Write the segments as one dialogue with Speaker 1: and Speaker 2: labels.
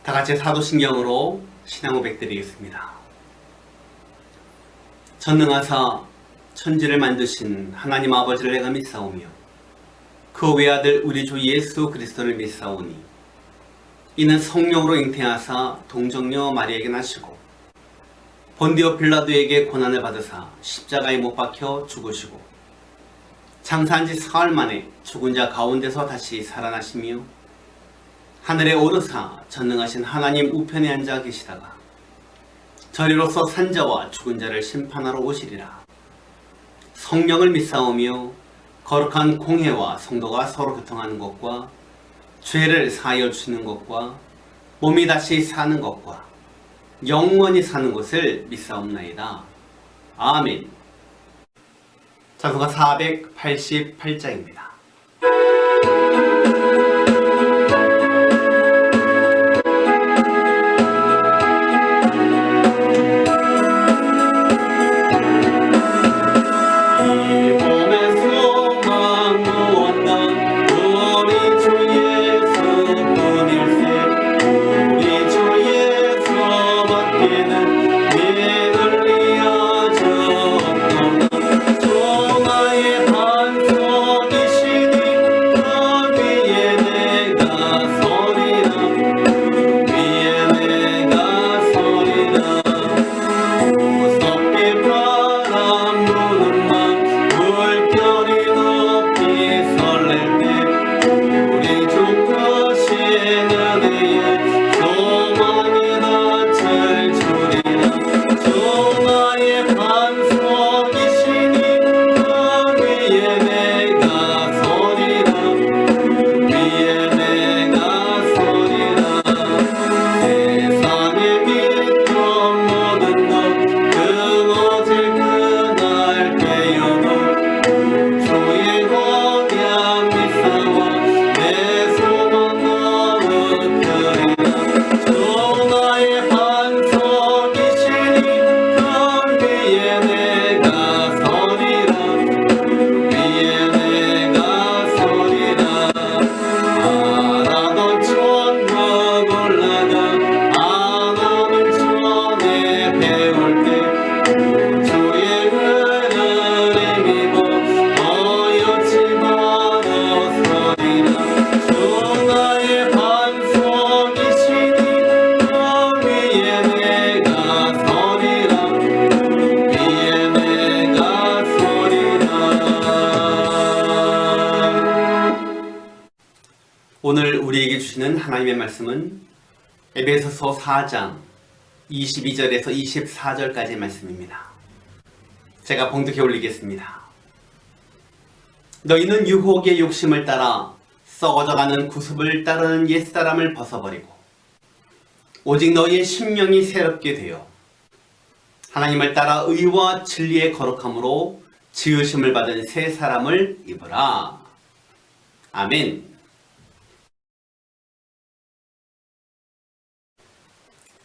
Speaker 1: 다같이 사도신경으로 신앙 고백 드리겠습니다. 전능하사 천지를 만드신 하나님 아버지를 내가 믿사오며 그 외아들 우리 주 예수 그리스도를 믿사오니 이는 성령으로 잉태하사 동정녀 마리아에게 나시고 본디오 빌라도에게 고난을 받으사 십자가에 못 박혀 죽으시고 장사한 지 사흘 만에 죽은 자 가운데서 다시 살아나시며 하늘에 오르사 전능하신 하나님 우편에 앉아 계시다가 저리로서 산자와 죽은 자를 심판하러 오시리라. 성령을 믿사오며 거룩한 공회와 성도가 서로 교통하는 것과 죄를 사하여 주시는 것과 몸이 다시 사는 것과 영원히 사는 것을 믿사옵나이다. 아멘. 찬송가 488장입니다. 오늘 우리에게 주시는 하나님의 말씀은 에베소서 4장 22절에서 24절까지의 말씀입니다. 제가 봉독해 올리겠습니다. 너희는 유혹의 욕심을 따라 썩어져가는 구습을 따르는 옛사람을 벗어버리고 오직 너희의 심령이 새롭게 되어 하나님을 따라 의와 진리의 거룩함으로 지으심을 받은 새 사람을 입으라. 아멘.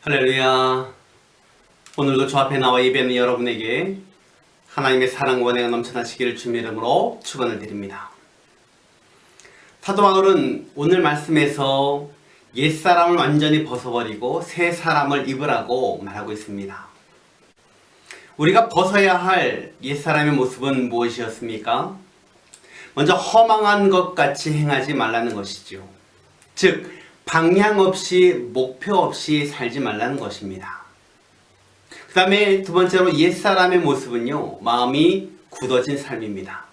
Speaker 1: 할렐루야. 오늘도 저 앞에 나와 예배하는 여러분에게 하나님의 사랑과 은혜가 넘쳐나시기를 주님의 이름으로 축원을 드립니다. 사도 바울은 오늘 말씀에서 옛사람을 완전히 벗어버리고 새 사람을 입으라고 말하고 있습니다. 우리가 벗어야 할 옛사람의 모습은 무엇이었습니까? 먼저 허망한 것 같이 행하지 말라는 것이죠. 즉 방향 없이 목표 없이 살지 말라는 것입니다. 그 다음에 두 번째로 옛사람의 모습은요, 마음이 굳어진 삶입니다.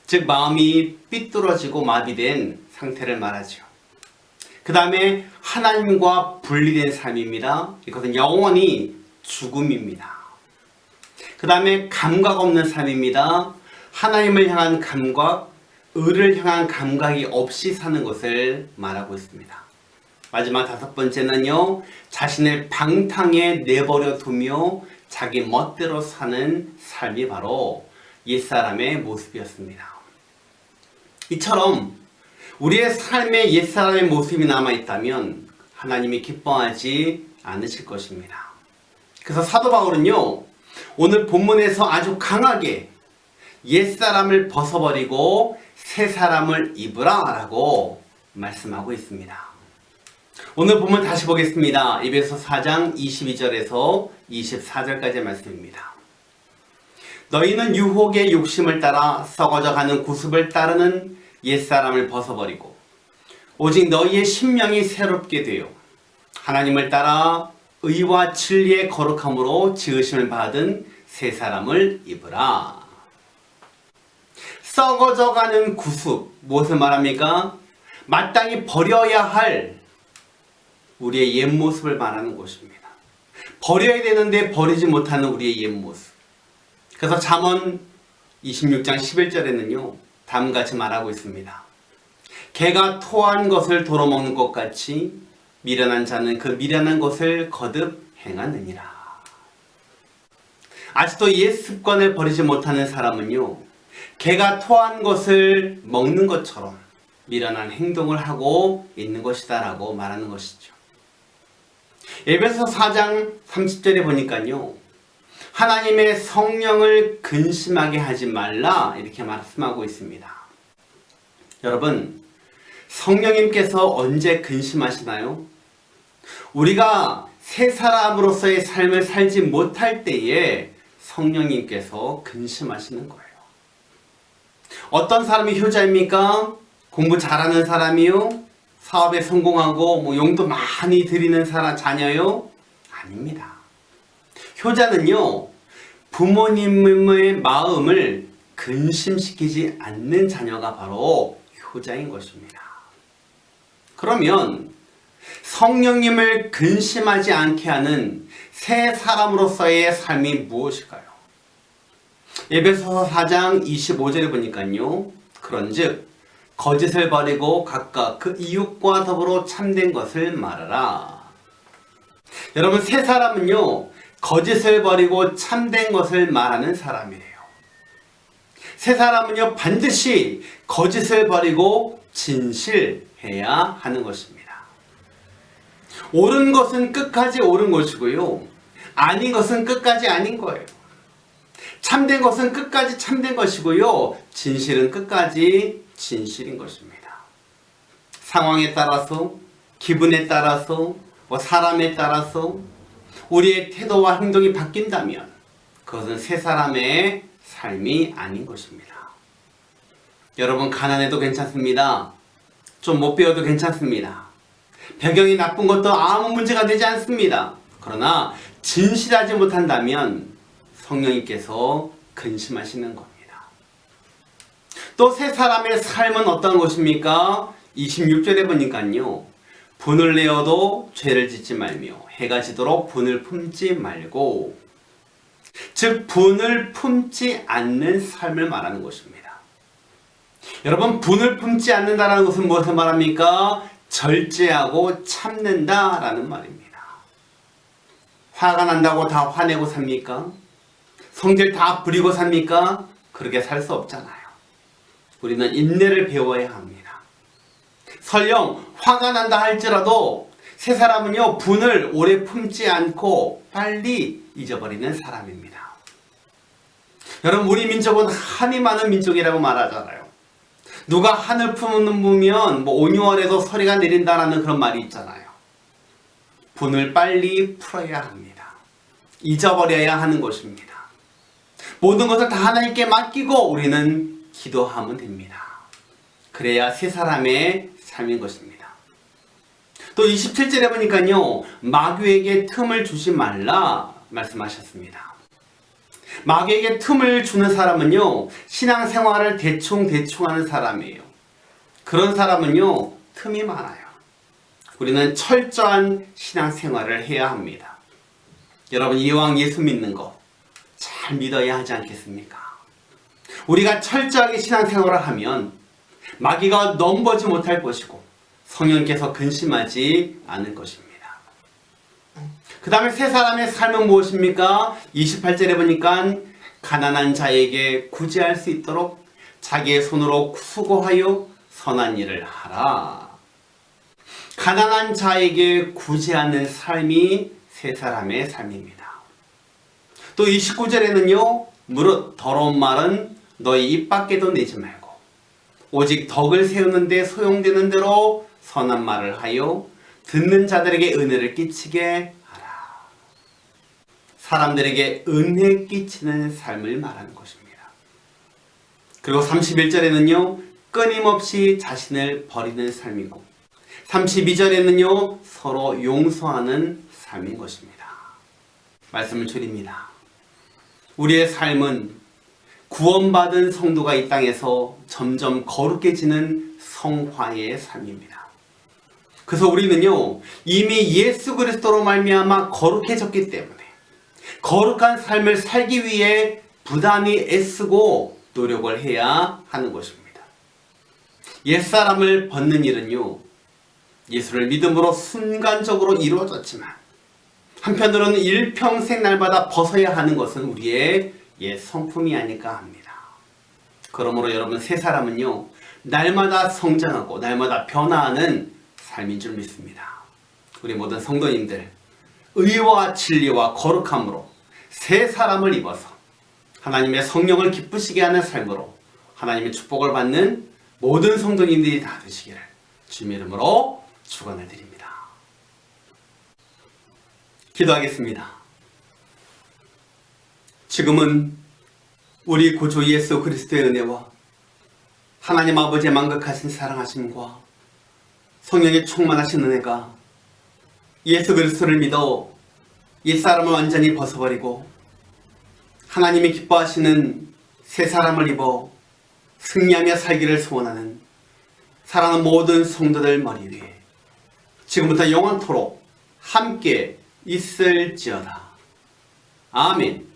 Speaker 1: 즉 마음이 삐뚤어지고 마비된 상태를 말하죠. 그 다음에 하나님과 분리된 삶입니다. 이것은 영원히 죽음입니다. 그 다음에 감각 없는 삶입니다. 하나님을 향한 감각, 의를 향한 감각이 없이 사는 것을 말하고 있습니다. 마지막 다섯 번째는요, 자신을 방탕에 내버려 두며 자기 멋대로 사는 삶이 바로 옛사람의 모습이었습니다. 이처럼 우리의 삶에 옛사람의 모습이 남아있다면 하나님이 기뻐하지 않으실 것입니다. 그래서 사도 바울은요, 오늘 본문에서 아주 강하게 옛사람을 벗어버리고 새 사람을 입으라 라고 말씀하고 있습니다. 오늘 본문 다시 보겠습니다. 에베소 4장 22절에서 24절까지의 말씀입니다. 너희는 유혹의 욕심을 따라 썩어져가는 구습을 따르는 옛사람을 벗어버리고 오직 너희의 심령이 새롭게 되어 하나님을 따라 의와 진리의 거룩함으로 지으심을 받은 새 사람을 입으라. 썩어져가는 구습, 무엇을 말합니까? 마땅히 버려야 할 우리의 옛 모습을 말하는 것입니다. 버려야 되는데 버리지 못하는 우리의 옛 모습. 그래서 잠언 26장 11절에는요 다음같이 말하고 있습니다. 개가 토한 것을 도로 먹는 것 같이 미련한 자는 그 미련한 것을 거듭 행하느니라. 아직도 옛 습관을 버리지 못하는 사람은요 개가 토한 것을 먹는 것처럼 미련한 행동을 하고 있는 것이다 라고 말하는 것이죠. 에베소 4장 30절에 보니까요 하나님의 성령을 근심하게 하지 말라 이렇게 말씀하고 있습니다. 여러분, 성령님께서 언제 근심하시나요? 우리가 새 사람으로서의 삶을 살지 못할 때에 성령님께서 근심하시는 거예요. 어떤 사람이 효자입니까? 공부 잘하는 사람이요? 사업에 성공하고 용도 많이 드리는 사람 자녀요? 아닙니다. 효자는요 부모님의 마음을 근심시키지 않는 자녀가 바로 효자인 것입니다. 그러면 성령님을 근심하지 않게 하는 새 사람으로서의 삶이 무엇일까요? 에베소서 4장 25절에 보니까요 그런즉 거짓을 버리고 각각 그 이웃과 더불어 참된 것을 말하라. 여러분, 새 사람은요 거짓을 버리고 참된 것을 말하는 사람이래요. 새 사람은요 반드시 거짓을 버리고 진실해야 하는 것입니다. 옳은 것은 끝까지 옳은 것이고요 아닌 것은 끝까지 아닌 거예요. 참된 것은 끝까지 참된 것이고요 진실은 끝까지 진실인 것입니다. 상황에 따라서, 기분에 따라서, 사람에 따라서 우리의 태도와 행동이 바뀐다면 그것은 새 사람의 삶이 아닌 것입니다. 여러분, 가난해도 괜찮습니다. 좀 못 배워도 괜찮습니다. 배경이 나쁜 것도 아무 문제가 되지 않습니다. 그러나 진실하지 못한다면 성령님께서 근심하시는 겁니다. 또 새 사람의 삶은 어떤 것입니까? 26절에 보니까요 분을 내어도 죄를 짓지 말며 해가 지도록 분을 품지 말고, 즉 분을 품지 않는 삶을 말하는 것입니다. 여러분, 분을 품지 않는다는 것은 무엇을 말합니까? 절제하고 참는다라는 말입니다. 화가 난다고 다 화내고 삽니까? 성질 다 부리고 삽니까? 그렇게 살 수 없잖아요. 우리는 인내를 배워야 합니다. 설령 화가 난다 할지라도 새 사람은요 분을 오래 품지 않고 빨리 잊어버리는 사람입니다. 여러분, 우리 민족은 한이 많은 민족이라고 말하잖아요. 누가 한을 품으면 5,6월에도 서리가 내린다라는 그런 말이 있잖아요. 분을 빨리 풀어야 합니다. 잊어버려야 하는 것입니다. 모든 것을 다 하나님께 맡기고 우리는 기도하면 됩니다. 그래야 새 사람의 삶인 것입니다. 또 27절에 보니까요 마귀에게 틈을 주지 말라 말씀하셨습니다. 마귀에게 틈을 주는 사람은요 신앙생활을 대충 하는 사람이에요. 그런 사람은요 틈이 많아요. 우리는 철저한 신앙생활을 해야 합니다. 여러분, 이왕 예수 믿는 거 잘 믿어야 하지 않겠습니까? 우리가 철저하게 신앙생활을 하면 마귀가 넘보지 못할 것이고 성령께서 근심하지 않을 것입니다. 그 다음에 새 사람의 삶은 무엇입니까? 28절에 보니까 가난한 자에게 구제할 수 있도록 자기의 손으로 수고하여 선한 일을 하라. 가난한 자에게 구제하는 삶이 새 사람의 삶입니다. 또 29절에는요 무릇 더러운 말은 너희 입 밖에도 내지 말고 오직 덕을 세우는 데 소용되는 대로 선한 말을 하여 듣는 자들에게 은혜를 끼치게 하라. 사람들에게 은혜 끼치는 삶을 말하는 것입니다. 그리고 31절에는요. 끊임없이 자신을 버리는 삶이고 32절에는요. 서로 용서하는 삶인 것입니다. 말씀을 드립니다. 우리의 삶은 구원받은 성도가 이 땅에서 점점 거룩해지는 성화의 삶입니다. 그래서 우리는요. 이미 예수 그리스도로 말미암아 거룩해졌기 때문에 거룩한 삶을 살기 위해 부단히 애쓰고 노력을 해야 하는 것입니다. 옛사람을 벗는 일은요. 예수를 믿음으로 순간적으로 이루어졌지만 한편으로는 일평생 날마다 벗어야 하는 것은 우리의 옛 성품이 아닐까 합니다. 그러므로 여러분 새 사람은요. 날마다 성장하고 날마다 변화하는 삶인 줄 믿습니다. 우리 모든 성도님들 의와 진리와 거룩함으로 새 사람을 입어서 하나님의 성령을 기쁘시게 하는 삶으로 하나님의 축복을 받는 모든 성도님들이 다 되시기를 주님의 이름으로 축원을 드립니다. 기도하겠습니다. 지금은 우리 구주 예수 그리스도의 은혜와 하나님 아버지의 만극하신 사랑하심과 성령의 충만하신 은혜가 예수 그리스도를 믿어 옛사람을 완전히 벗어버리고 하나님이 기뻐하시는 새 사람을 입어 승리하며 살기를 소원하는 사랑하는 모든 성도들 머리 위에 지금부터 영원토록 함께 있을지어다. 아멘.